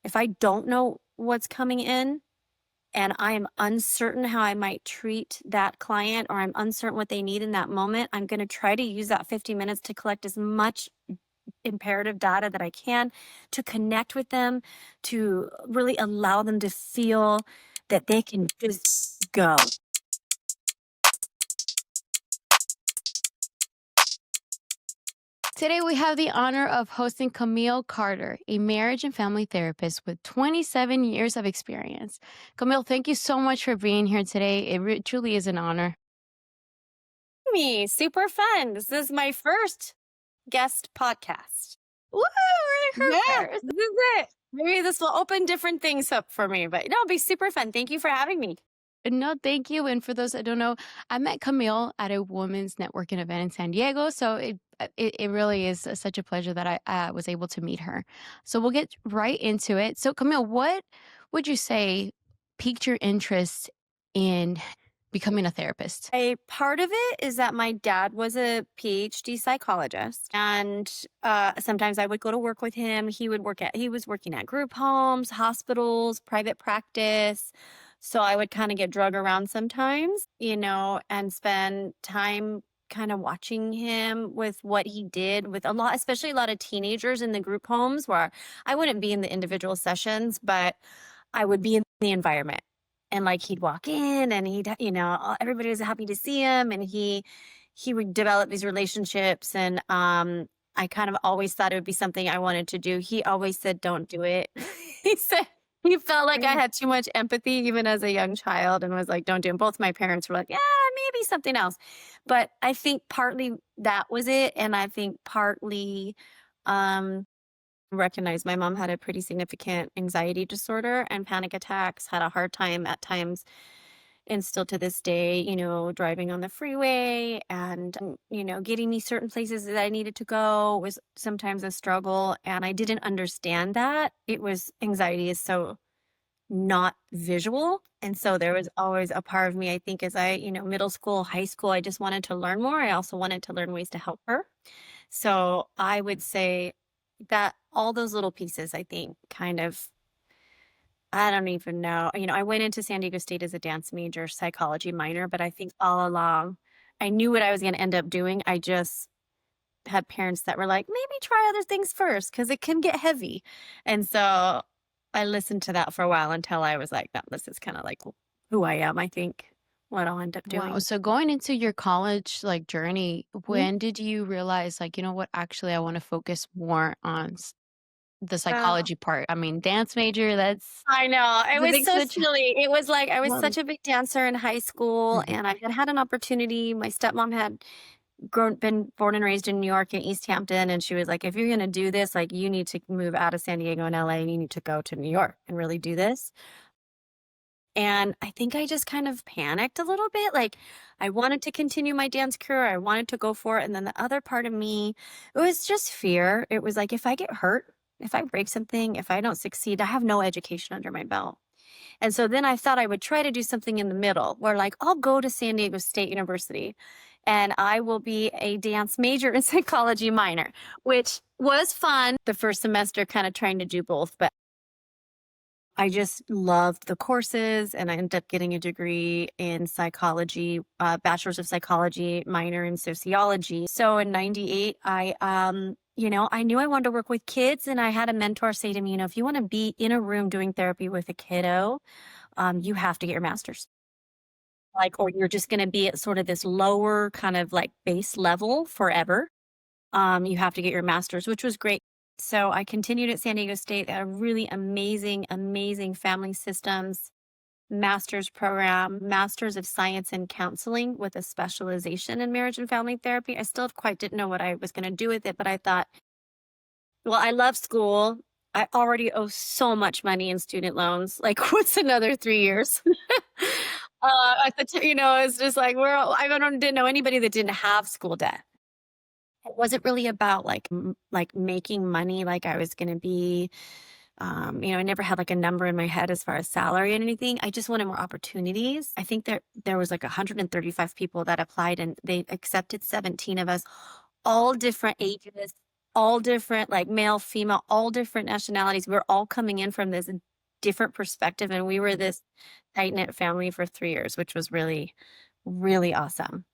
If I don't know what's coming in and I am uncertain how I might treat that client or I'm uncertain what they need in that moment, I'm going to try to use that 50 minutes to collect as much imperative data that I can to connect with them, to really allow them to feel that they can just go. Today, we have the honor of hosting Camille Carter, a marriage and family therapist with 27 years of experience. Camille, thank you so much for being here today. It truly is an honor. Me, super fun. This is my first guest podcast. Woo! We're Yeah, her first. this is it. Maybe this will open different things up for me, but no, it'll be super fun. Thank you for having me. No, thank you. And for those that don't know, I met Camille at a women's networking event in San Diego. So it really is such a pleasure that I was able to meet her. So we'll get right into it. So, Camille, what would you say piqued your interest in becoming a therapist? A part of it is that my dad was a PhD psychologist, and sometimes I would go to work with him. He was working at group homes, hospitals, private practice. So I would kind of get drug around sometimes, and spend time kind of watching him with what he did with especially a lot of teenagers in the group homes where I wouldn't be in the individual sessions, but I would be in the environment. And like he'd walk in and everybody was happy to see him and he would develop these relationships and I kind of always thought it would be something I wanted to do. He always said don't do it. He said he felt like I Mm. had too much empathy even as a young child and was like don't do it. And both my parents were like, "Yeah, maybe something else." But I think partly that was it and I think partly um recognized my mom had a pretty significant anxiety disorder and panic attacks, had a hard time at times, and still to this day, driving on the freeway and, getting me certain places that I needed to go was sometimes a struggle. And I didn't understand that. Anxiety is so not visual. And so there was always a part of me, I think, as middle school, high school, I just wanted to learn more. I also wanted to learn ways to help her. So I would say that all those little pieces, I think, kind of, I don't even know. I went into San Diego State as a dance major, psychology minor, but I think all along I knew what I was going to end up doing. I just had parents that were like, maybe try other things first because it can get heavy. And so I listened to that for a while until I was like, no, this is kind of like who I am, I think, what I'll end up Wow. doing. So going into your college journey, Mhm. when did you realize you know what, actually I want to focus more on the Uh, psychology part? I mean, dance major, that's I know. It the was big so switch. silly. It was like I was Well, such a big dancer in high school mhm. and I had had an opportunity. My stepmom had been born and raised in New York in East Hampton. And she was like, if you're going to do this, like you need to move out of San Diego and LA and you need to go to New York and really do this. And I think I just kind of panicked a little bit. Like I wanted to continue my dance career. I wanted to go for it. And then the other part of me, it was just fear. It was like, if I get hurt, if I break something, if I don't succeed, I have no education under my belt. And so then I thought I would try to do something in the middle where, like, I'll go to San Diego State University and I will be a dance major and psychology minor, which was fun the first semester, kind of trying to do both. But I just loved the courses and I ended up getting a degree in psychology, bachelor's of psychology, minor in sociology. So in 98, I knew I wanted to work with kids and I had a mentor say to me, if you want to be in a room doing therapy with a kiddo, you have to get your master's. Like, or you're just going to be at sort of this lower kind of like base level forever. You have to get your master's, which was great. So I continued at San Diego State at a really amazing, amazing family systems master's program, master's of science in counseling with a specialization in marriage and family therapy. I still quite didn't know what I was going to do with it, but I thought, well, I love school. I already owe so much money in student loans. Like, what's another 3 years? At the it's just like didn't know anybody that didn't have school debt. It wasn't really about like making money like I was gonna be. I never had like a number in my head as far as salary and anything. I just wanted more opportunities. I think there was like 135 people that applied and they accepted 17 of us, all different ages, all different, like male, female, all different nationalities. We're all coming in from this different perspective, and we were this tight knit family for 3 years, which was really, really awesome.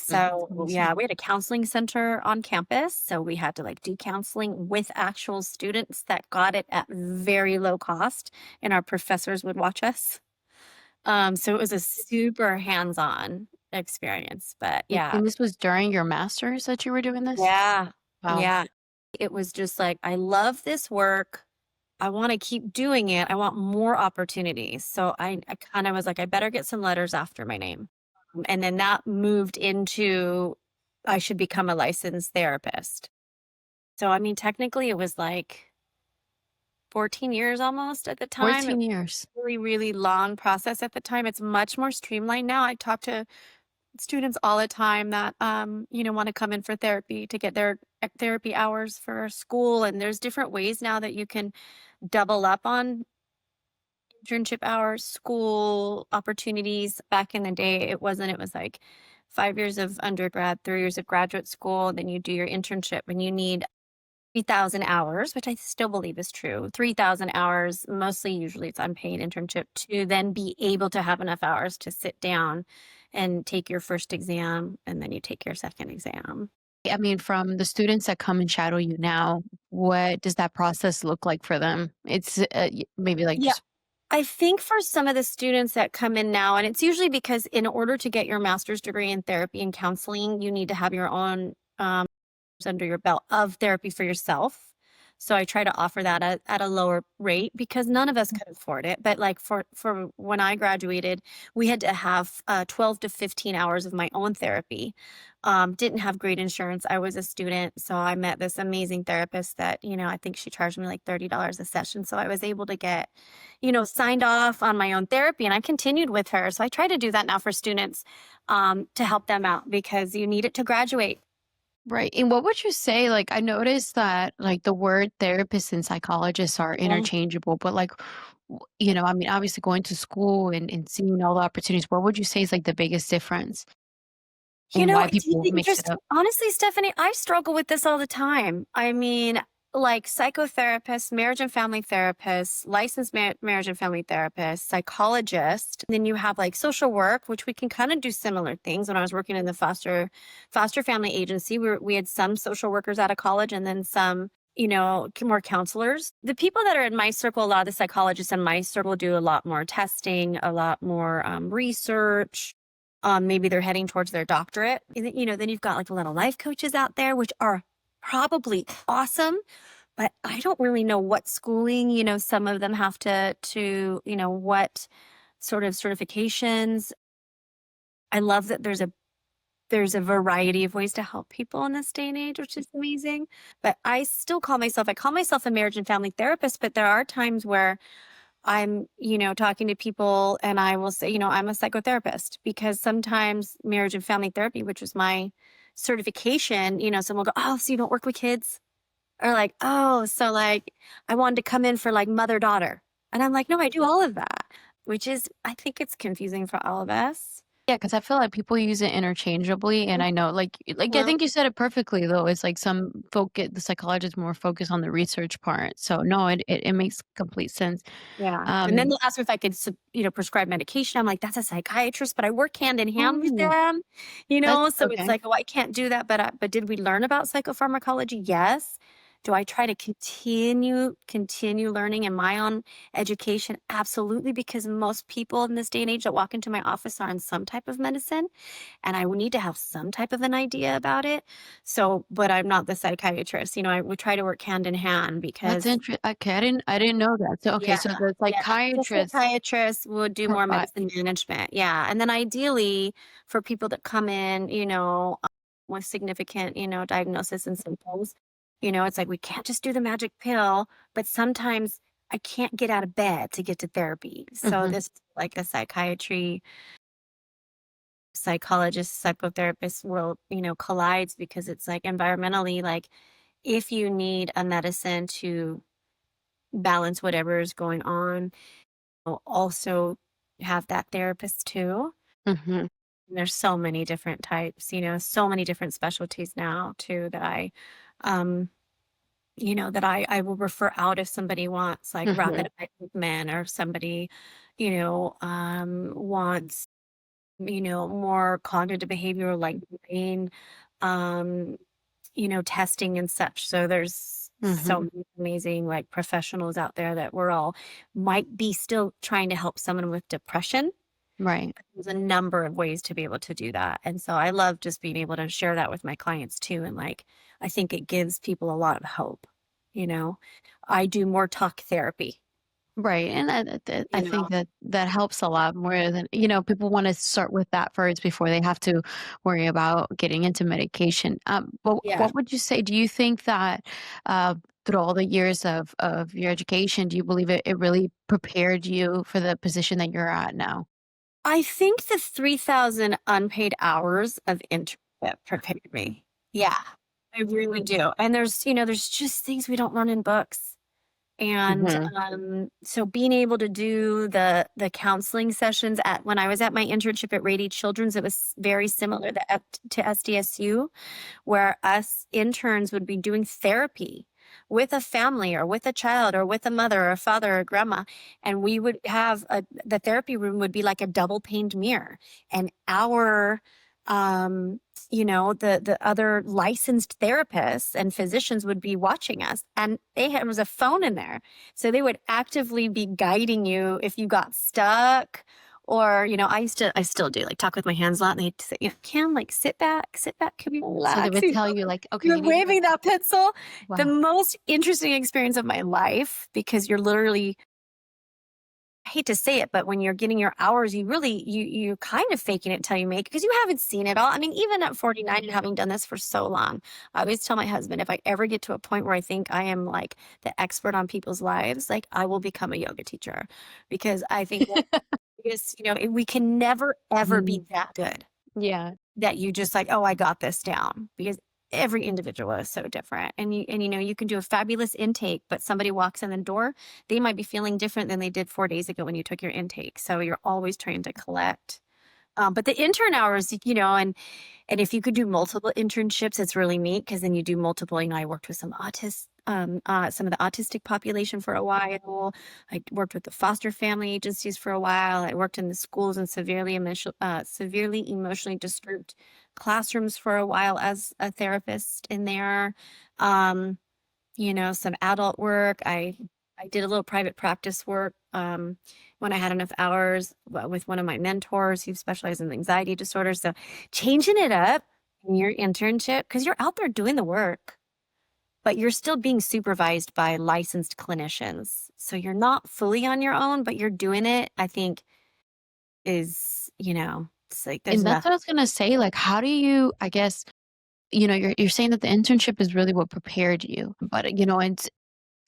That's So, amazing. yeah, we had a counseling center on campus, so we had to, like, do counseling with actual students that got it at very low cost, and our professors would watch us. So it was a super hands-on experience, but yeah. And this was during your master's that you were doing this? Yeah. Wow. Yeah. It was just like, "I love this work. I wanna keep doing it. I want more opportunities." So I kinda was like, "I better get some letters after my name." And then that moved into I should become a licensed therapist. So, I mean, technically, it was like 14 years almost at the time. It 14 years. was a really, really long process at the time. It's much more streamlined now. I talk to students all the time that, wanna come in for therapy to get their therapy hours for school, and there's different ways now that you can double up on internship hours, school opportunities. Back in the day, it wasn't. It was like 5 years of undergrad, 3 years of graduate school, then you do your internship, and you need 3,000 hours, which I still believe is true. 3,000 hours, mostly usually it's unpaid internship, to then be able to have enough hours to sit down and take your first exam, and then you take your second exam. I mean, from the students that come and shadow you now, what does that process look like for them? It's maybe like Yeah. just I think for some of the students that come in now, and it's usually because in order to get your master's degree in therapy and counseling, you need to have your own under your belt of therapy for yourself. So I try to offer that at a lower rate because none of us could afford it. But like for when I graduated, we had to have 12 to 15 hours of my own therapy. Didn't have great insurance. I was a student, so I met this amazing therapist that I think she charged me like $30 a session. So I was able to get signed off on my own therapy, and I continued with her. So I try to do that now for students to help them out because you need it to graduate. right. And what would you say? Like, I noticed that like the word therapist and psychologist are interchangeable, but like, I mean, obviously going to school and seeing all the opportunities, what would you say is like the biggest difference and why It's people really mix it interesting. up? Honestly, Stephanie, I struggle with this all the time. I mean, like psychotherapists, marriage and family therapists, licensed marriage and family therapists, psychologist. Then you have like social work, which we can kind of do similar things. When I was working in the foster family agency, we had some social workers out of college, and then some more counselors. The people that are in my circle, a lot of the psychologists in my circle do a lot more testing, a lot more research. Maybe they're heading towards their doctorate. And then you've got like a lot of life coaches out there, which are probably awesome, but I don't really know what schooling, some of them have to what sort of certifications. I love that there's a variety of ways to help people in this day and age, which is amazing. But I call myself a marriage and family therapist, but there are times where I'm talking to people and I will say, I'm a psychotherapist because sometimes marriage and family therapy, which was my certification, someone will go, "Oh, so you don't work with kids?" Or like, "Oh, so like I wanted to come in for like mother-daughter." And I'm like, "No, I do all of that," which is, I think it's confusing for all of us. Yeah, because I feel like people use it interchangeably, and I know, like I Mhm. think you said it perfectly though. It's like some folk get the psychologists more focused on the research part. So no, it makes complete sense. Yeah. And then Um, they'll ask me if I could, prescribe medication. I'm like, "That's a psychiatrist, but I work hand in hand with oh, them." that's So it's okay. like, "Oh, I can't do that." But did we learn about psychopharmacology? Yes. Do I try to continue learning in my own education? Absolutely, because most people in this day and age that walk into my office are on some type of medicine, and I would need to have some type of an idea about it. So, but I'm not the psychiatrist. I would try to work hand in hand That's because interesting. Okay, I didn't know that. So okay, yeah, so the yeah. The psychiatrist psychiatrist would do more provide. medicine management, yeah, and then ideally, for people that come in, with significant, diagnosis and symptoms, it's like we can't just do the magic pill, but sometimes I can't get out of bed to get to therapy. So Mhm. this is like a psychiatry, psychologist, psychotherapist world, collides because it's like environmentally, like if you need a medicine to balance whatever is going on, will also have that therapist too. Mhm. And there's so many different types, so many different specialties now too that I um that I will refer out if somebody wants like Mhm. rapid eye movement, or if somebody, wants, more cognitive behavioral like brain, um, testing and such. So there's so Mhm. many amazing like professionals out there that we're all might be still trying to help someone with depression. Right. There's a number of ways to be able to do that. And so I love just being able to share that with my clients too. And like, I think it gives people a lot of hope. You know, I do more talk therapy, Right, and I you think know? that that helps a lot more than people wanna start with that first before they have to worry about getting into medication. But Yeah. what would you say, do you think that, through all the years of your education, do you believe it really prepared you for the position that you're at now? I think the 3,000 unpaid hours of internship prepared me. Yeah, I really do. And there's just things we don't learn in books. And, Mhm. so being able to do the counseling sessions at when I was at my internship at Rady Children's, it was very similar to SDSU, where us interns would be doing therapy with a family or with a child or with a mother or a father or grandma. And we would have the therapy room would be like a double paned mirror. And our, the other licensed therapists and physicians would be watching us, and there was a phone in there. So they would actively be guiding you if you got stuck, or, I still do like talk with my hands a lot. And they say, Kim, like sit back, come here, So they relax. would tell you like, "Okay, You're you need to go." waving that pencil. The Wow. most interesting experience of my life, because you're literally, I hate to say it, but when you're getting your hours, you kind of faking it until you make it, because you haven't seen it all. I mean, even at 49 and having done this for so long, I always tell my husband, if I ever get to a point where I think I am like the expert on people's lives, like I will become a yoga teacher, because I think that is, we can never ever be Mhm. that good Yeah. that you just like, "Oh, I got this down," because every individual is so different. You can do a fabulous intake, but somebody walks in the door, they might be feeling different than they did 4 days ago when you took your intake. So you're always trying to collect. But the intern hours, and if you could do multiple internships, it's really neat, because then you do multiple. I worked with some of the autistic population for a while. I worked with the foster family agencies for a while. I worked in the schools and severely emotionally disturbed classrooms for a while as a therapist in there. Um, some adult work. I did a little private practice work, when I had enough hours, with one of my mentors who specialized in anxiety disorders. So changing it up in your internship, because you're out there doing the work, but you're still being supervised by licensed clinicians. So you're not fully on your own, but you're doing it, I think it's like there's And that's nothing. what I was gonna say, like, how do you, I guess, you're saying that the internship is really what prepared you, but, and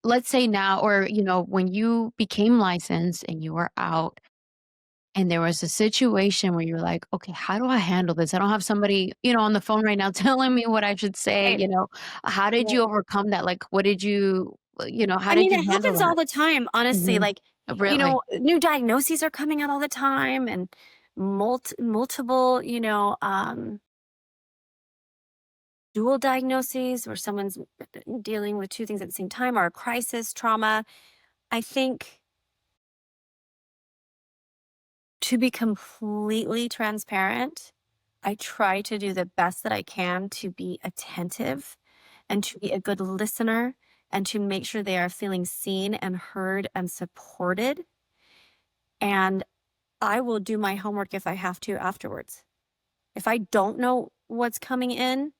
let's say now, or, when you became licensed and you were out and there was a situation where you're like, "Okay, how do I handle this? I don't have somebody, on the phone right now telling me what I should say," Right. How did you overcome that? Like, what did you, how I did mean, you it handle happens that? all the time, honestly. Mhm. Like, Really? new diagnoses are coming out all the time, and multiple, dual diagnoses where someone's dealing with two things at the same time, or a crisis, trauma. I think, to be completely transparent, I try to do the best that I can to be attentive and to be a good listener, and to make sure they are feeling seen and heard and supported. And I will do my homework if I have to afterwards. If I don't know what's coming in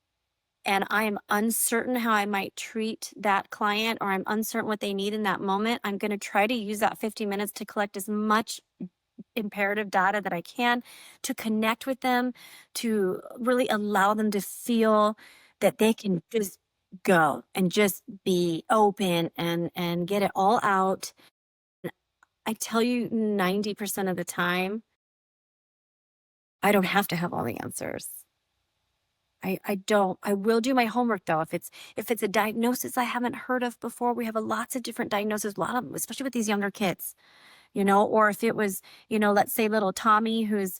and I am uncertain how I might treat that client, or I'm uncertain what they need in that moment, I'm going to try to use that 50 minutes to collect as much imperative data that I can, to connect with them, to really allow them to feel that they can just go and just be open and get it all out. I tell you, 90% of the time, I don't have to have all the answers. I don't. I will do my homework though. If it's a diagnosis I haven't heard of before, we have a lots of different diagnoses, a lot of them, especially with these younger kids, or if it was, let's say little Tommy who's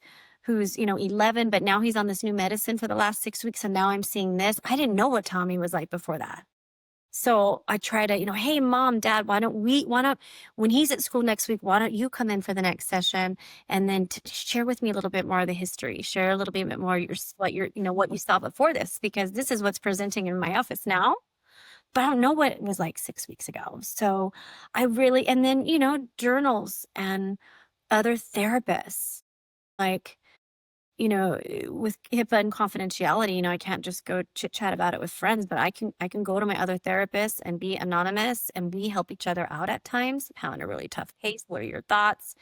11, but now he's on this new medicine for the last 6 weeks, and now I'm seeing this. I didn't know what Tommy was like before that. So I try to, hey, mom, dad, when he's at school next week, why don't you come in for the next session and then share with me a little bit more of the history, share a little bit more what you saw before this, because this is what's presenting in my office now. But I don't know what it was like 6 weeks ago. So and then, journals and other therapists, like, with HIPAA and confidentiality, I can't just go chit chat about it with friends, but I can go to my other therapists and be anonymous, and we help each other out at times. I'm having a really tough case. What are your thoughts?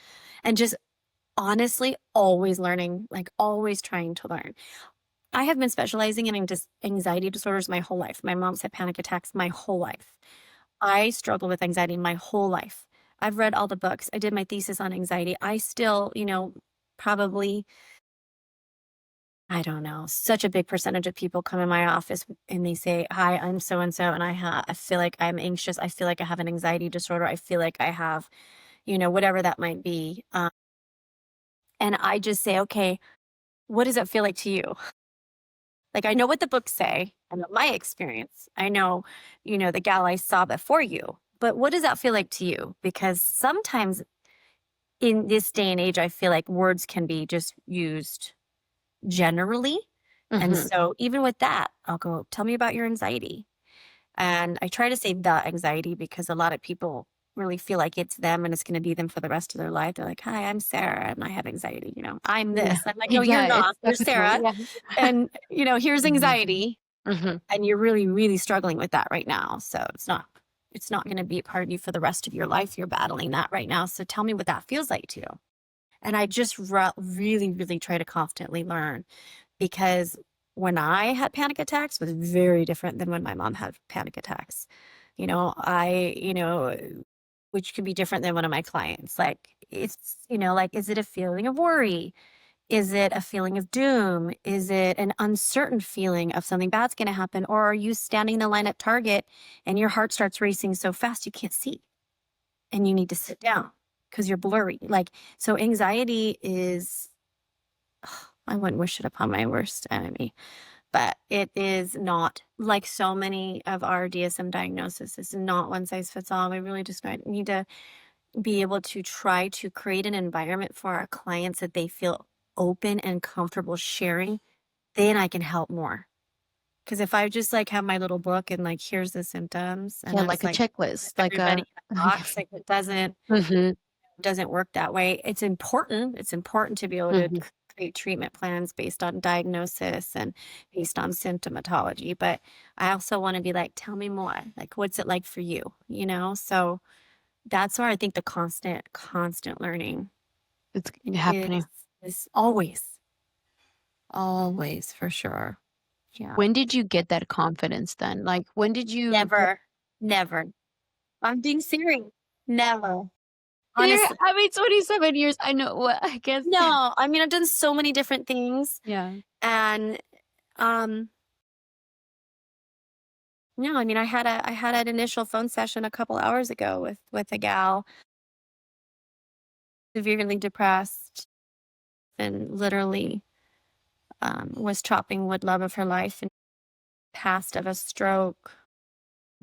And just honestly, always learning, like always trying to learn. I have been specializing in anxiety disorders my whole life. My mom's had panic attacks my whole life. I struggle with anxiety my whole life. I've read all the books. I did my thesis on anxiety. I still, probably, I don't know, such a big percentage of people come in my office and they say, "Hi, I'm so and so, and I feel like I'm anxious. I feel like I have an anxiety disorder. I feel like I have, whatever that might be." And I just say, "Okay, what does it feel like to you?" Like, I know what the books say. I know my experience. I know, the gal I saw before you. But what does that feel like to you? Because sometimes in this day and age, I feel like words can be just used generally. And Mhm. so even with that, I'll go, tell me about your anxiety. And I try to say the anxiety because a lot of people really feel like it's them and it's going to be them for the rest of their life. They're like, "Hi, I'm Sarah and I have anxiety. I'm Yeah. this." I'm like, "No, you're Yeah, it's not. You're definitely Sarah. yeah. And, here's Mhm. anxiety. Mhm. And you're really, really struggling with that right now. So it's not going to be a part of you for the rest of your life. You're battling that right now. So tell me what that feels like to you." And I just really, really try to constantly learn, because when I had panic attacks was very different than when my mom had panic attacks. Which could be different than one of my clients. Like, is it a feeling of worry? Is it a feeling of doom? Is it an uncertain feeling of something bad's going to happen? Or are you standing in the line at Target and your heart starts racing so fast you can't see and you need to sit down because you're blurry? Like, so anxiety is, I wouldn't wish it upon my worst enemy, but it is not like so many of our DSM diagnoses. It's not one size fits all. We really just need to be able to try to create an environment for our clients that they feel open and comfortable sharing. Then I can help more. Because if I just like have my little book and like, here's the symptoms, and Yeah, that's like a like checklist, like everybody a in a box, like it Mhm. doesn't work that way. It's important. It's important to be able to Mhm. create treatment plans based on diagnosis and based on symptomatology. But I also want to be like, tell me more. Like, what's it like for you? So that's where I think the constant learning It's is happening. is always for sure. Yeah. When did you get that confidence then? Like, when did you get Never, never. I'm being serious. Never. there? Honestly. I mean, 27 years, I know what I guess No, I mean, I've done so many different things, Yeah. and, um, no, I mean, I had an initial phone session a couple hours ago with a gal, severely depressed, and literally, was chopping wood love of her life and passed of a stroke,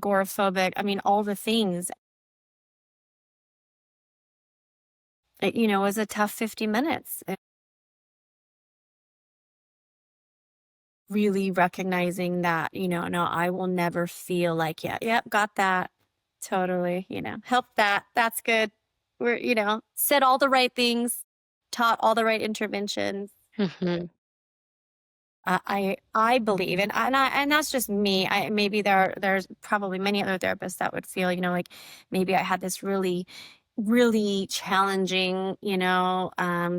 agoraphobic. I mean, all the things. It was a tough 50 minutes. Really recognizing that, no, I will never feel like, yeah, yep, got that. Totally, help that. That's good. Said all the right things, taught all the right interventions. Mhm. I believe, and that's just me. Maybe there's probably many other therapists that would feel, like maybe I had this really, really challenging,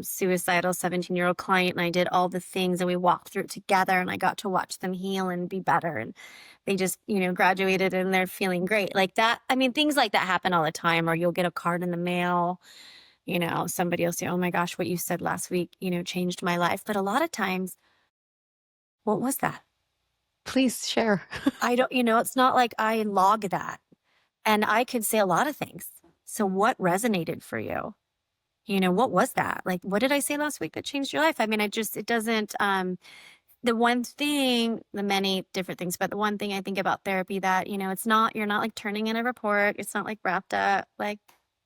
suicidal 17-year-old client, and I did all the things, and we walked through it together, and I got to watch them heal and be better, and they just, graduated and they're feeling great, like that. I mean, things like that happen all the time, or you'll get a card in the mail. Somebody will say, "Oh my gosh, what you said last week, changed my life." But a lot of times, what was that? Please share. I don't, it's not like I log that, and I could say a lot of things. So what resonated for you? What was that? Like, what did I say last week that changed your life? I mean, it doesn't, the one thing, the many different things, but the one thing I think about therapy that, it's not, you're not like turning in a report. It's not like wrapped up, like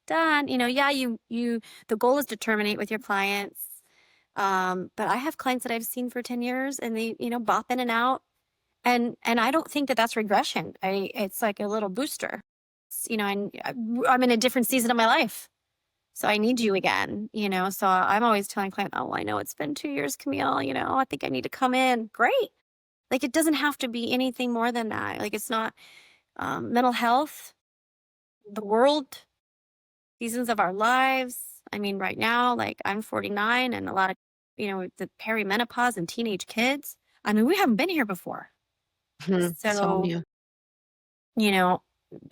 done. Yeah, the goal is to terminate with your clients. But I have clients that I've seen for 10 years and they, bop in and out. And I don't think that that's regression. It's like a little booster. I'm in a different season of my life. So I need you again, So I'm always telling client, oh, I know it's been 2 years, Camille, I think I need to come in. Great. Like it doesn't have to be anything more than that. Like it's not mental health, the world, seasons of our lives. I mean, right now, like I'm 49 and a lot of, the perimenopause and teenage kids. I mean, we haven't been here before. So So, new. you know,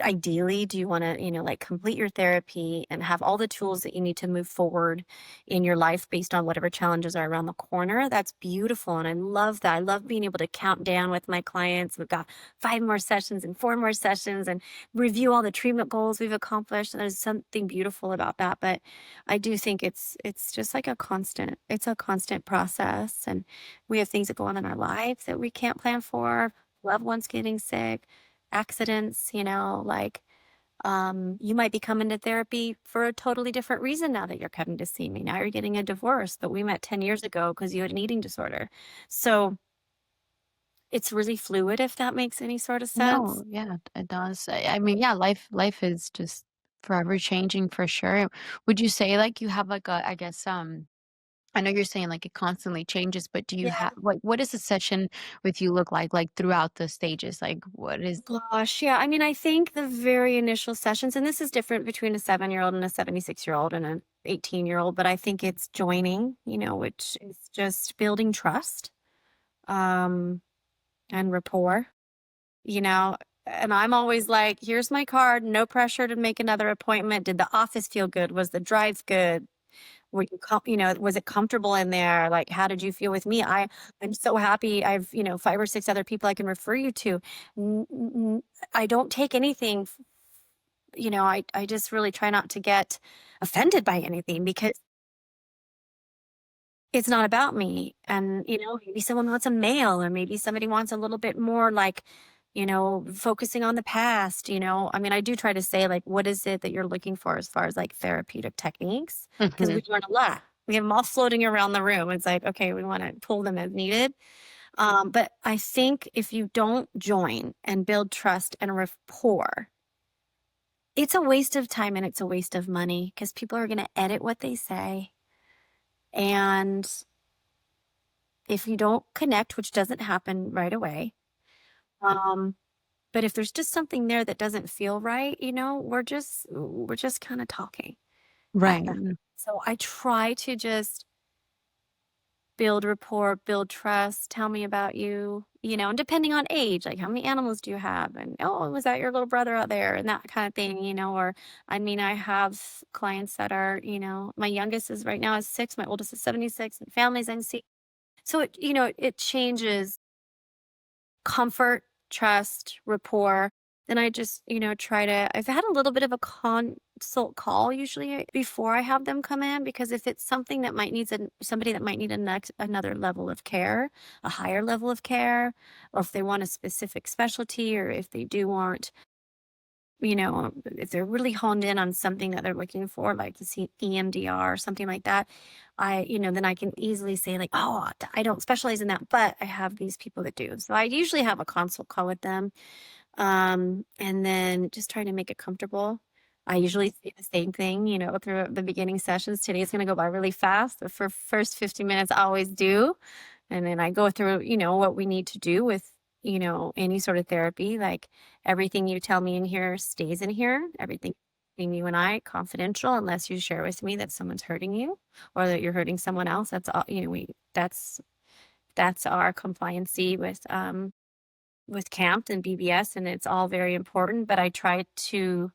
ideally, do you want to, like complete your therapy and have all the tools that you need to move forward in your life based on whatever challenges are around the corner? That's beautiful. And I love that. I love being able to count down with my clients. We've got 5 more sessions and 4 more sessions and review all the treatment goals we've accomplished. And there's something beautiful about that. But I do think it's just like it's a constant process. And we have things that go on in our lives that we can't plan for, loved ones getting sick, accidents, like you might be coming to therapy for a totally different reason now that you're coming to see me. Now you're getting a divorce, but we met 10 years ago because you had an eating disorder. So it's really fluid, if that makes any sort of sense. No, yeah, it does. I mean, yeah, life is just forever changing for sure. Would you say like you have like a, I guess, I know you're saying like it constantly changes, but do you Yeah. have what does a session with you look like throughout the stages? Like what is Gosh, yeah. I mean, I think the very initial sessions, and this is different between a 7-year-old and a 76-year-old and an 18-year-old, but I think it's joining, which is just building trust um, and rapport. you know and I'm always like, here's my card, no pressure to make another appointment. Did the office feel good? Was the drive good? Were you was it comfortable in there? Like, how did you feel with me? I'm so happy. I've 5 or 6 other people I can refer you to. I don't take anything. I just really try not to get offended by anything because it's not about me. And, maybe someone wants a male, or maybe somebody wants a little bit more like, focusing on the past. I mean, I do try to say, like, what is it that you're looking for as far as like therapeutic techniques? Because Mhm. we learn a lot. We have them all floating around the room. It's like, okay, we want to pull them as needed. But I think if you don't join and build trust and rapport, it's a waste of time and it's a waste of money because people are going to edit what they say. And if you don't connect, which doesn't happen right away, um, but if there's just something there that doesn't feel right, we're just kind of talking. Right. So I try to just build rapport, build trust, tell me about you, and depending on age, like how many animals do you have? And oh, was that your little brother out there? And that kind of thing, or I mean, I have clients that are, my youngest is right now is 6, my oldest is 76, and families I see. So it changes comfort, trust, rapport. Then I just, I've had a little bit of a consult call usually before I have them come in, because if it's something that might need somebody that might need another level of care, a higher level of care, or if they want a specific specialty, or if they do want, if they're really honed in on something that they're looking for, like to see EMDR or something like that, then I can easily say like, oh, I don't specialize in that, but I have these people that do. So I usually have a consult call with them, and then just try to make it comfortable. I usually say the same thing, through the beginning sessions. Today's going to go by really fast. The first 15 minutes I always do. And then I go through, what we need to do with, any sort of therapy. Like everything you tell me in here stays in here. Everything between you and I, confidential, unless you share with me that someone's hurting you or that you're hurting someone else. That's all, that's our compliancy with CAMP and BBS, and it's all very important. But I try to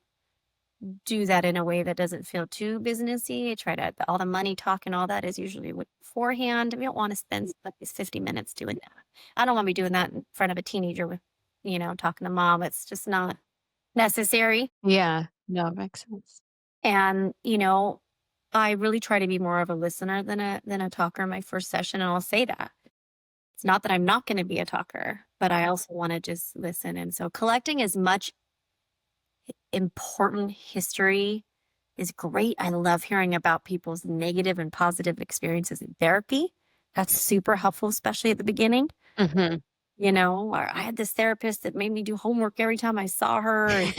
do that in a way that doesn't feel too businessy. I try to all the money talk and all that is usually beforehand. We don't want to spend like these 50 minutes doing that. I don't want to be doing that in front of a teenager with, talking to mom. It's just not necessary. Yeah. No, it makes sense. And, I really try to be more of a listener than a talker in my first session, and I'll say that. It's not that I'm not going to be a talker, but I also want to just listen. And so collecting as much important history is great. I love hearing about people's negative and positive experiences in therapy. That's super helpful, especially at the beginning. Mhm. Or I had this therapist that made me do homework every time I saw her. And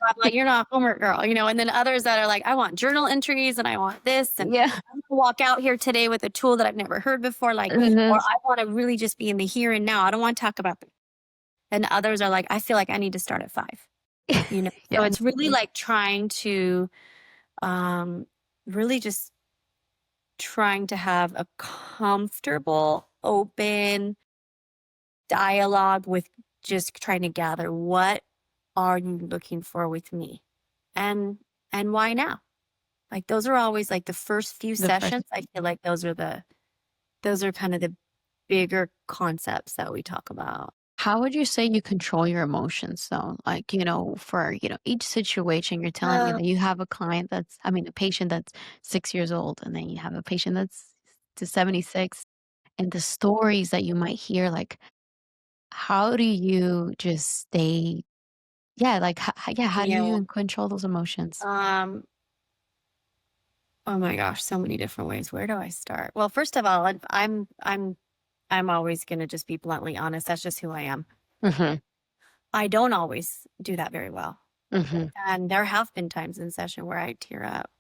I'm like, you're not a homework girl, and then others that are like, I want journal entries and I want this. And Yeah. I'm gonna walk out here today with a tool that I've never heard before. Like, or Mhm. I want to really just be in the here and now. I don't want to talk about the, and others are like, I feel like I need to start at 5. So Yeah. it's really like trying to really just trying to have a comfortable, open dialogue with just trying to gather what are you looking for with me and why now? Like those are always like the first few The first sessions. I feel like those are kind of the bigger concepts that we talk about. How would you say you control your emotions though? Like, for, each situation, you're telling me Uh, that you have a client a patient that's 6 years old, and then you have a patient that's to 76, and the stories that you might hear, like, how do you just stay, yeah, like, yeah, how do yeah. you control those emotions? Um, oh my gosh, so many different ways. Where do I start? Well, first of all, I'm always going to just be bluntly honest. That's just who I am. Mhm. I don't always do that very well. Mhm. And there have been times in session where I tear up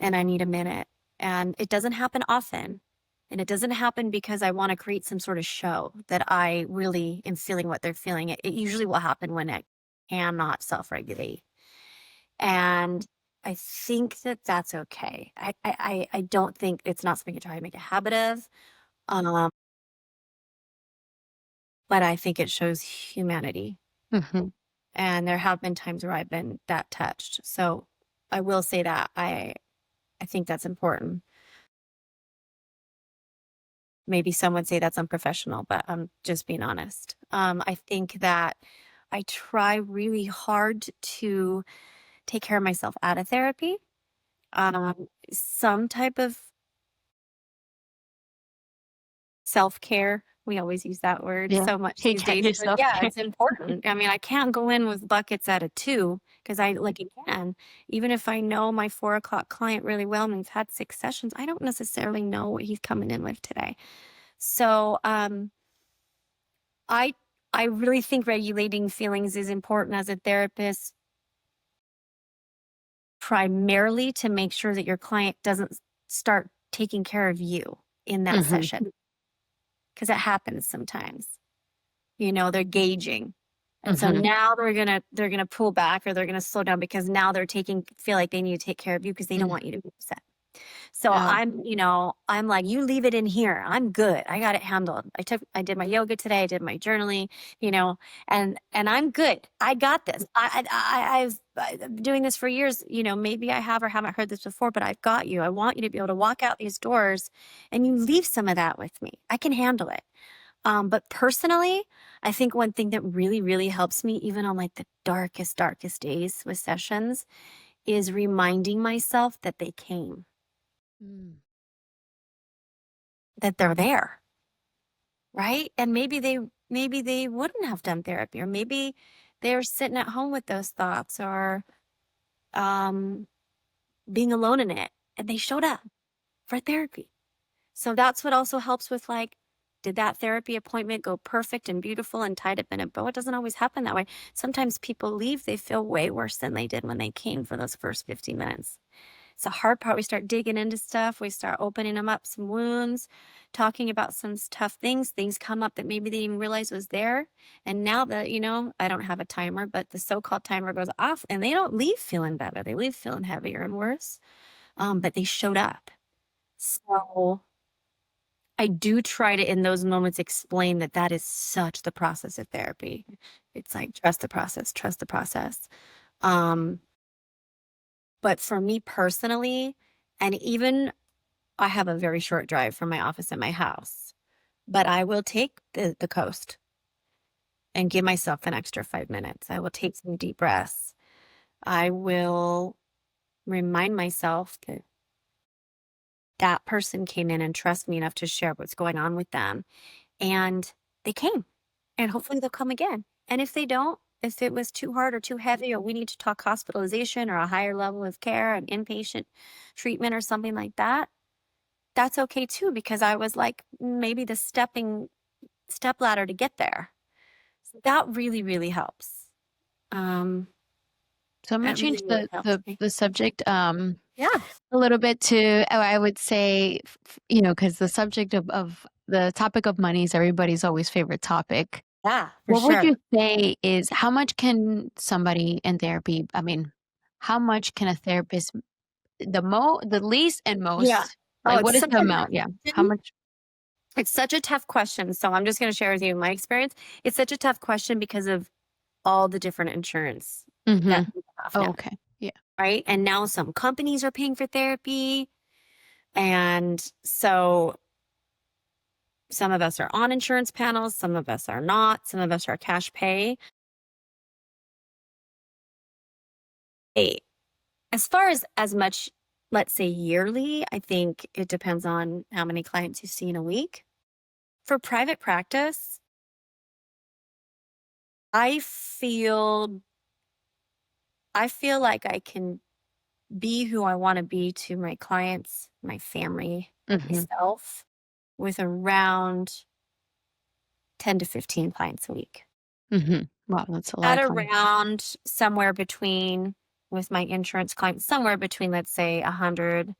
and I need a minute. And it doesn't happen often. And it doesn't happen because I want to create some sort of show that I really am feeling what they're feeling. It usually will happen when I cannot self regulate. And I think that that's okay. I don't think it's not something to try to make a habit of. Um, but I think it shows humanity. Mhm. And there have been times where I've been that touched. So I will say that I think that's important. Maybe some would say that's unprofessional, but I'm just being honest. I think that I try really hard to take care of myself out of therapy. Some type of self-care. We always use that word Yeah. so much Take these care of days, but yourself. yeah, it's important. I mean, I can't go in with buckets at a 2 because I like again, even if I know my 4 o'clock client really well and we've had 6 sessions, I don't necessarily know what he's coming in with today. So, I I really think regulating feelings is important as a therapist, primarily to make sure that your client doesn't start taking care of you in that Mhm. session because it happens sometimes. They're gauging. And so Mhm. now they're gonna pull back or they're gonna slow down because now they're feel like they need to take care of you because they don't Mm. want you to be upset. So Yeah. I'm like, you leave it in here. I'm good. I got it handled. I did my yoga today. I did my journaling, you know, and I'm good. I got this. I've been doing this for years. Maybe I have or haven't heard this before, but I've got you. I want you to be able to walk out these doors and you leave some of that with me. I can handle it. But personally, I think one thing that really, really helps me, even on like the darkest days with sessions, is reminding myself that they came, Mm. that they're there, right? And maybe they wouldn't have done therapy, or maybe they're sitting at home with those thoughts, or um, being alone in it, and they showed up for therapy. So that's what also helps with like, did that therapy appointment go perfect and beautiful and tied up in a bow? It doesn't always happen that way. Sometimes people leave, they feel way worse than they did when they came for those first 15 minutes. It's the hard part. We start digging into stuff. We start opening them up, some wounds, talking about some tough things. Things come up that maybe they didn't realize was there. And now that, I don't have a timer, but the so-called timer goes off and they don't leave feeling better. They leave feeling heavier and worse. But they showed up. So I do try to, in those moments, explain that that is such the process of therapy. It's like, trust the process, trust the process. Um, but for me personally, and even I have a very short drive from my office and my house, but I will take the coast and give myself an extra 5 minutes. I will take some deep breaths. I will remind myself that that person came in and trust me enough to share what's going on with them. And they came, and hopefully they'll come again. And if they don't, if it was too hard or too heavy, or we need to talk hospitalization or a higher level of care, an inpatient treatment or something like that, that's okay too, because I was like maybe the step ladder to get there. So that really, really helps. So I'm gonna That really, change really helps me. the subject Yeah, a little bit to, oh, I would say, you know, because the subject of the topic of money is everybody's always favorite topic. yeah, for What would sure. you say is, how much can somebody in therapy, I mean, how much can a therapist, the least and Yeah. most, Oh, like it's what is such the a amount? Yeah. How much? it's such a tough question. So I'm just going to share with you my experience. It's such a tough question because of all the different insurance that Mm-hmm. we have Oh, now, okay. Yeah. right? And now some companies are paying for therapy. And so some of us are on insurance panels, some of us are not, some of us are cash pay. Hey, as far as much, let's say yearly, I think it depends on how many clients you see in a week. For private practice, I feel I feel like I can be who I want to be to my clients, my family, Mm-hmm. myself, with around 10 to 15 clients a week. Mm-hmm. Wow, that's a lot At of clients. around somewhere between, with my insurance clients, somewhere between, let's say, 100,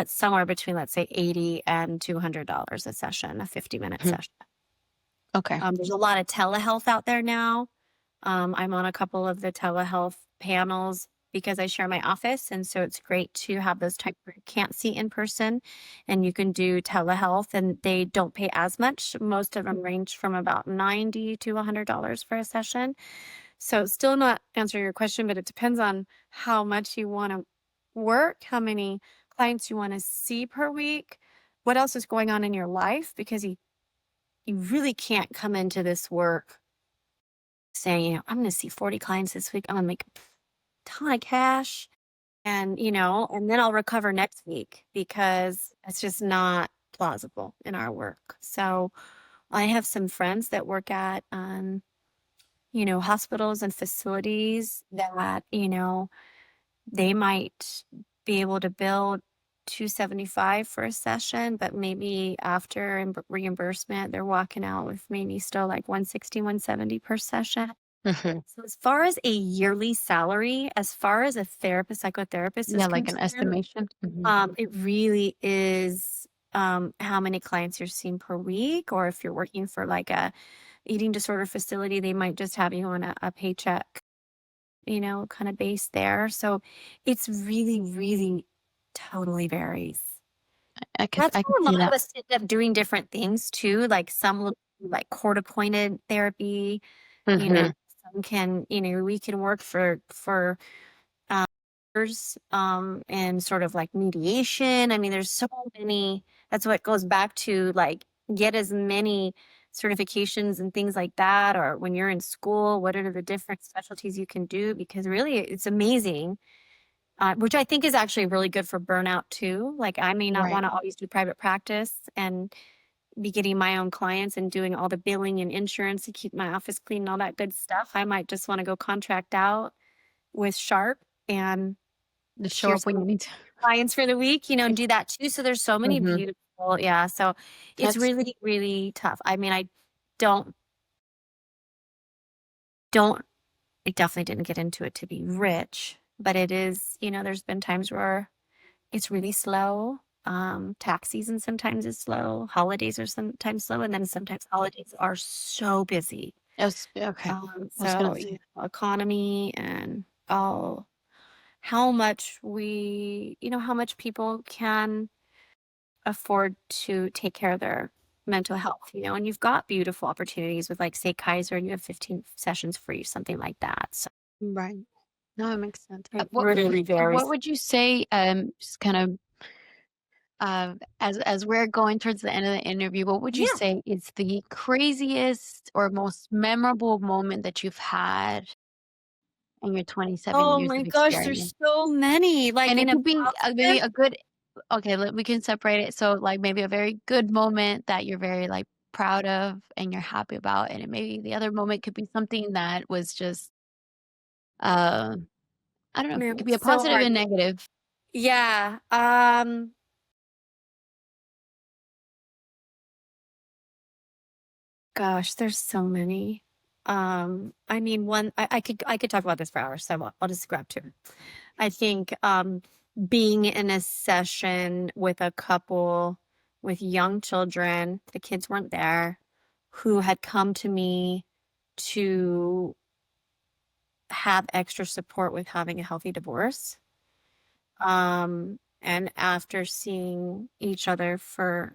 somewhere between, let's say, 80 and $200 a session, a 50-minute Mhm. session. Okay. There's a lot of telehealth out there now. I'm on a couple of the telehealth panels because I share my office. And so it's great to have those type where you can't see in person and you can do telehealth, and they don't pay as much. Most of them range from about $90 to $100 for a session. So still not answering your question, but it depends on how much you want to work, how many clients you want to see per week, what else is going on in your life, because you really can't come into this work saying, I'm going to see 40 clients this week. I'm going to make a ton of cash, and, and then I'll recover next week, because it's just not plausible in our work. So I have some friends that work at, hospitals and facilities that, they might be able to bill 275 for a session, but maybe after reimbursement, they're walking out with maybe still like 160, 170 per session. Mm-hmm. So as far as a yearly salary, as far as a psychotherapist is Yeah, like an concerned, estimation. Mm-hmm. it really is how many clients you're seeing per week, or if you're working for like a eating disorder facility, they might just have you on a paycheck, kind of base there. So it's really, really totally varies. That's I why could a see lot of that. us end up doing different things too. Like some will do like court appointed therapy, you know, Mm-hmm. some can, we can work for years, and sort of like mediation. I mean, there's so many. That's what goes back to like get as many certifications and things like that. Or when you're in school, what are the different specialties you can do? Because really, it's amazing. Which I think is actually really good for burnout too. Like I may not Right. want to always do private practice and be getting my own clients and doing all the billing and insurance to keep my office clean and all that good stuff. I might just want to go contract out with Sharp and Just show here's up when you need to. clients for the week, and do that too. So there's so many Mm-hmm. beautiful, yeah. So it's That's really, really tough. I mean, don't, don't, I definitely didn't get into it to be rich, but it is, there's been times where it's really slow. Tax season sometimes is slow. Holidays are sometimes slow. And then sometimes holidays are so busy. okay. I was gonna So, say. economy and all, how much how much people can afford to take care of their mental health, and you've got beautiful opportunities with like say Kaiser, and you have 15 sessions free, something like that. So Right. No, it makes sense. it really What varies. would you say, just kind of, as we're going towards the end of the interview, what would you Yeah. say is the craziest or most memorable moment that you've had in your 27 Oh years my of gosh, experience? there's so many. Like And in it a could be maybe positive. a good, okay, we can separate it. So like maybe a very good moment that you're very like proud of and you're happy about, and it maybe the other moment could be something that was just, uh, I don't know, it Man, could be a it's so positive hard. and negative. Yeah. Gosh, there's so many. I mean, I could talk about this for hours, so I'll just grab two. I think being in a session with a couple with young children, the kids weren't there, who had come to me to have extra support with having a healthy divorce. And after seeing each other for,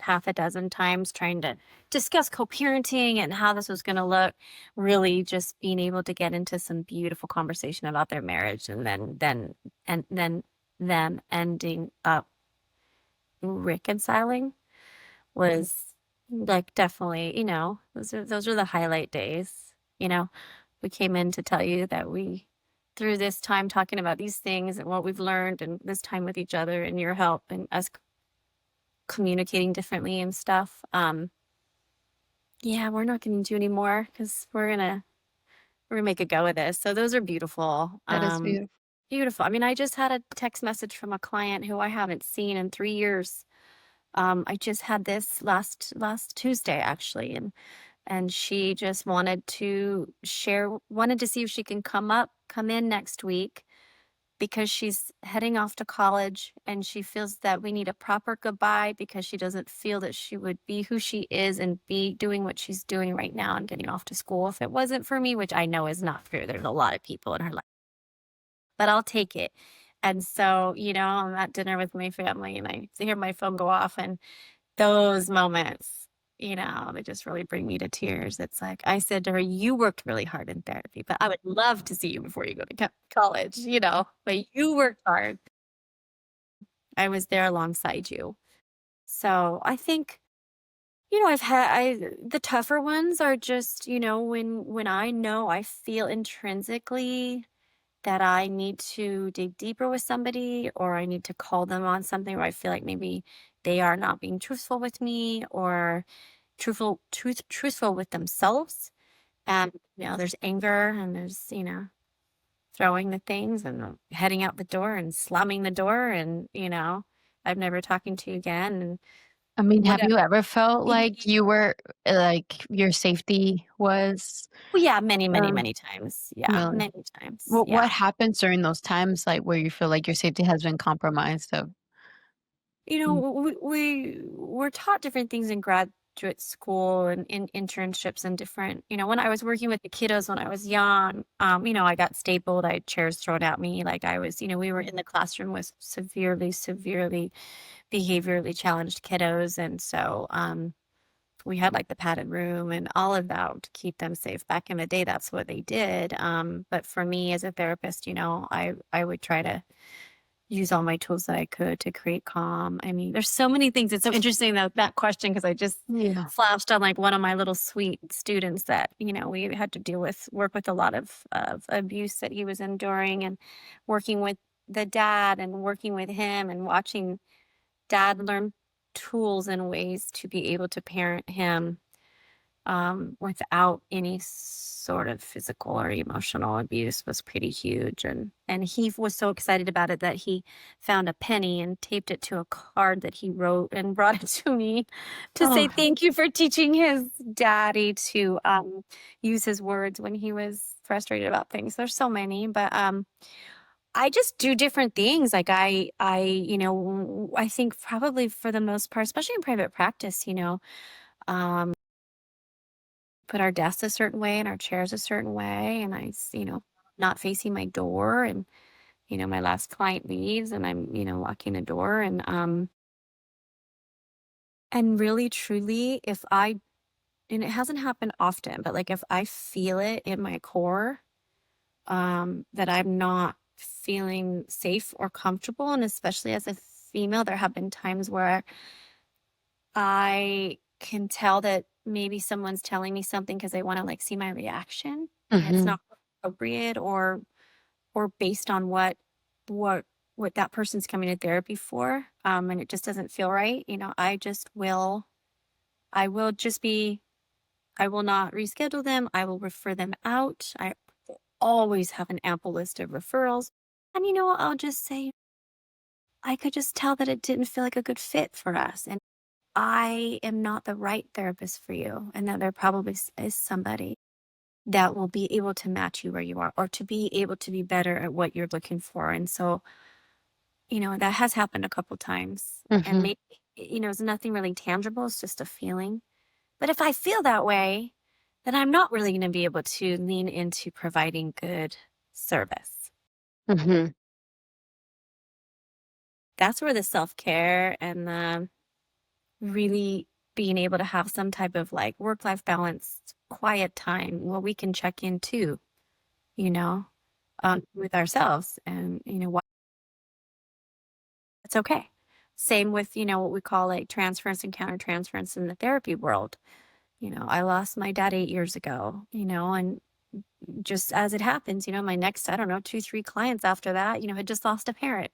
half a dozen times trying to discuss co-parenting and how this was going to look, really just being able to get into some beautiful conversation about their marriage and then them ending up reconciling was like definitely, those are the highlight days. We came in to tell you that we through this time talking about these things and what we've learned and this time with each other and your help and us communicating differently and stuff. Yeah, we're not going to do anymore because we're gonna make a go of this. So those are beautiful. That is beautiful. Beautiful. I mean, I just had a text message from a client who I haven't seen in 3 years. I just had this last Tuesday actually, and she just wanted to see if she can come in next week because she's heading off to college and she feels that we need a proper goodbye because she doesn't feel that she would be who she is and be doing what she's doing right now and getting off to school if it wasn't for me, which I know is not true. There's a lot of people in her life, but I'll take it. And so, I'm at dinner with my family and I hear my phone go off, and those moments, they just really bring me to tears. It's like I said to her, "You worked really hard in therapy, but I would love to see you before you go to college, but you worked hard. I was there alongside you." So I think, the tougher ones are just, when I know I feel intrinsically that I need to dig deeper with somebody or I need to call them on something where I feel like maybe they are not being truthful with me or truthful with themselves. And there's anger and there's throwing the things and heading out the door and slamming the door and I'm never talking to you again and I mean, have whatever. you ever felt like you were like, your safety was, Well, yeah, many, many, um many times. Yeah, really? many times. Yeah. What happens during those times, like, where you feel like your safety has been compromised of mm, We're taught different things in graduate school and in internships and different, when I was working with the kiddos when I was young, I got stapled, I had chairs thrown at me. Like I was, we were in the classroom with severely, severely behaviorally challenged kiddos. And so, we had like the padded room and all of that to keep them safe. Back in the day, that's what they did. But for me as a therapist, I would try to use all my tools that I could to create calm. I mean, there's so many things. It's so interesting that question because I just yeah. flashed on like one of my little sweet students that we had to work with a lot of abuse that he was enduring, and working with the dad and working with him and watching dad learn tools and ways to be able to parent him without any sort of physical or emotional abuse was pretty huge. And he was so excited about it that he found a penny and taped it to a card that he wrote and brought it to me to say Oh, thank you for teaching his daddy to use his words when he was frustrated about things. There's so many, but I just do different things. Like I think probably for the most part, especially in private practice, um, put our desks a certain way and our chairs a certain way, and not facing my door, and my last client leaves and I'm locking the door, and really truly if I and it hasn't happened often, but like if I feel it in my core, that I'm not feeling safe or comfortable, and especially as a female, there have been times where I can tell that maybe someone's telling me something because they want to like see my reaction, and it's mhm. not appropriate or based on what what that person's coming to therapy for, and it just doesn't feel right. I just will I will just be I will not reschedule them. I will refer them out. I always have an ample list of referrals. And you know what? I'll just say, I could just tell that it didn't feel like a good fit for us. And I am not the right therapist for you. And that there probably is somebody that will be able to match you where you are or to be able to be better at what you're looking for. And so, that has happened a couple times. And Mhm. maybe, it's nothing really tangible. It's just a feeling. But if I feel that way, then I'm not really going to be able to lean into providing good service. Mhm. That's where the self care and the really being able to have some type of like work life balance, quiet time where we can check in too, you know, with ourselves and, what it's okay. Same with, what we call like transference and countertransference in the therapy world. I lost my dad 8 years ago, and just as it happens, my next, I don't know, 2, 3 clients after that, had just lost a parent.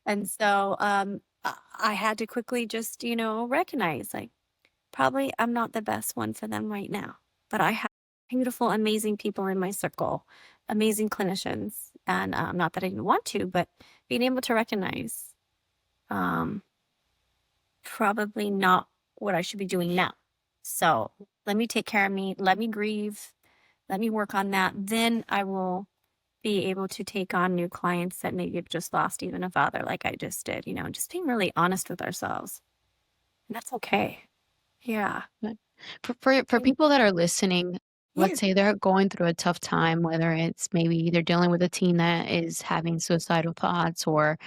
And so, I had to quickly just, recognize like probably I'm not the best one for them right now, but I have beautiful, amazing people in my circle, amazing clinicians. And not that I didn't want to, but being able to recognize um, probably not what I should be doing now. So let me take care of me, let me grieve, let me work on that. Then I will be able to take on new clients that maybe have just lost even a father, like I just did, just being really honest with ourselves. And that's okay. Yeah. But for And people that are listening, yeah. let's say they're going through a tough time, whether it's maybe they're dealing with a teen that is having suicidal thoughts or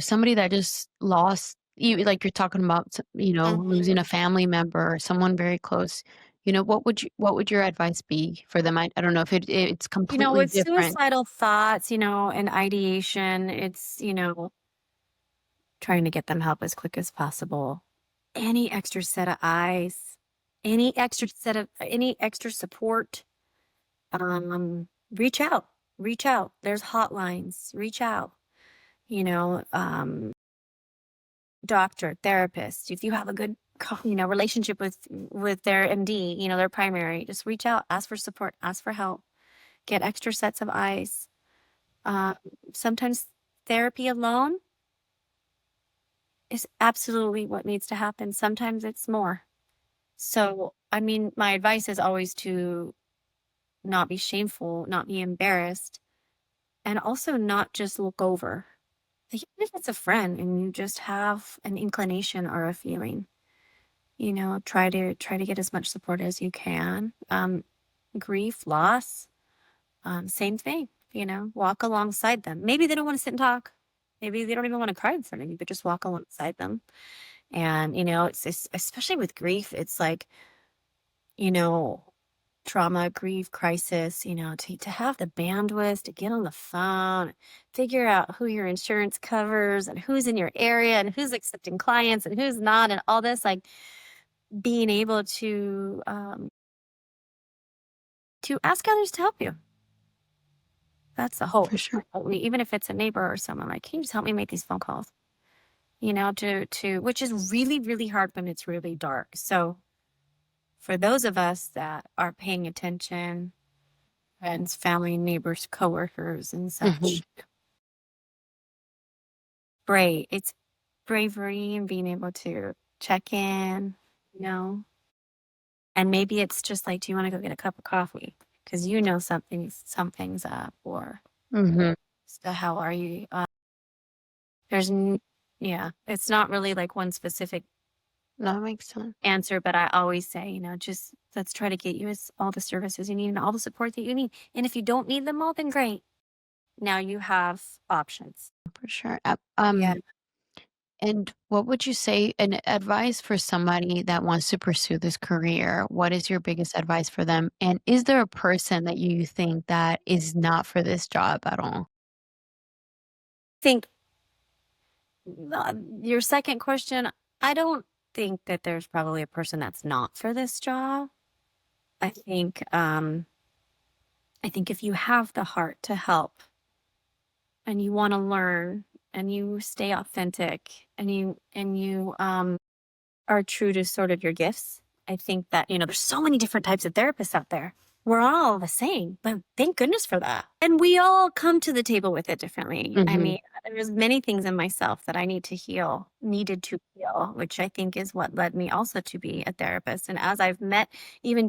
somebody that just lost you like you're talking about, losing Mhm. a family member or someone very close. What would your advice be for them? I don't know if it's completely With different. suicidal thoughts, and ideation, it's, trying to get them help as quick as possible. Any extra set of eyes, any extra support, reach out. Reach out. There's hotlines. Reach out. You know, um, doctor, therapist. If you have a good, relationship with their MD, their primary, just reach out, ask for support, ask for help, get extra sets of eyes. Uh, Sometimes therapy alone is absolutely what needs to happen. Sometimes it's more. So, I mean, my advice is always to not be shameful, not be embarrassed, and also not just look over. Like, even if it's a friend and you just have an inclination or a feeling, try to get as much support as you can. Grief, loss, same thing. Walk alongside them. Maybe they don't want to sit and talk. Maybe they don't even want to cry in front of you, but just walk alongside them. And it's especially with grief, it's like you know trauma, grief, crisis, to have the bandwidth to get on the phone, figure out who your insurance covers and who's in your area and who's accepting clients and who's not, and all this, like being able to ask others to help you. That's the For hope. sure. Even if it's a neighbor or someone, like, can you just help me make these phone calls? To which is really, really hard when it's really dark. So for those of us that are paying attention, friends, family, neighbors, coworkers, and Mhm. such, great. It's bravery and being able to check in, you know, and maybe it's just like, do you want to go get a cup of coffee? Because something's up, or Mhm. so how are you? There's, yeah, it's not really like one specific That makes sense. answer, but I always say, just let's try to get you all the services you need and all the support that you need. And if you don't need them all, then great. Now you have options. For sure. Yeah. And what would you say an advice for somebody that wants to pursue this career? What is your biggest advice for them? And is there a person that you think that is not for this job at all? Think your second question, I don't think that there's probably a person that's not for this job. I think I think if you have the heart to help and you want to learn and you stay authentic and you are true to sort of your gifts. I think that, there's so many different types of therapists out there. We're all the same, but thank goodness for that. And we all come to the table with it differently. I mean, there's many things in myself that I needed to heal, which I think is what led me also to be a therapist. And as I've met even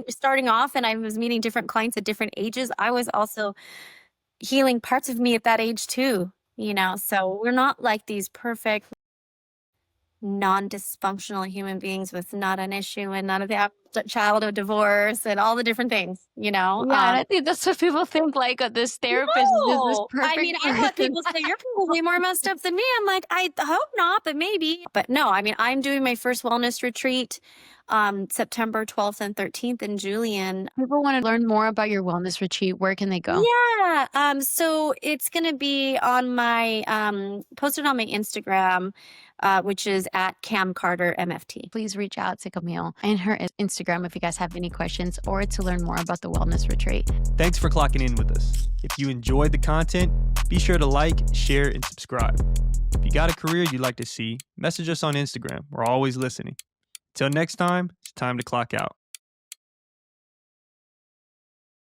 starting off and I was meeting different clients at different ages, I was also healing parts of me at that age too, so we're not like these perfect non-dysfunctional human beings with not an issue and none of the childhood divorce and all the different things, Yeah, and I think that's what people think, like, this therapist is just this No, perfect I mean, I've had person. people say, you're probably more messed up than me. I'm like, I hope not, but maybe. But no, I mean, I'm doing my first wellness retreat September 12th and 13th in Julian. People want to learn more about your wellness retreat. Where can they go? Yeah. So it's going to be on my, posted on my Instagram, which is at Cam Carter MFT. Please reach out to Camille and her Instagram if you guys have any questions or to learn more about the wellness retreat. Thanks for clocking in with us. If you enjoyed the content, be sure to like, share, and subscribe. If you got a career you'd like to see, message us on Instagram. We're always listening. Till next time, it's time to clock out.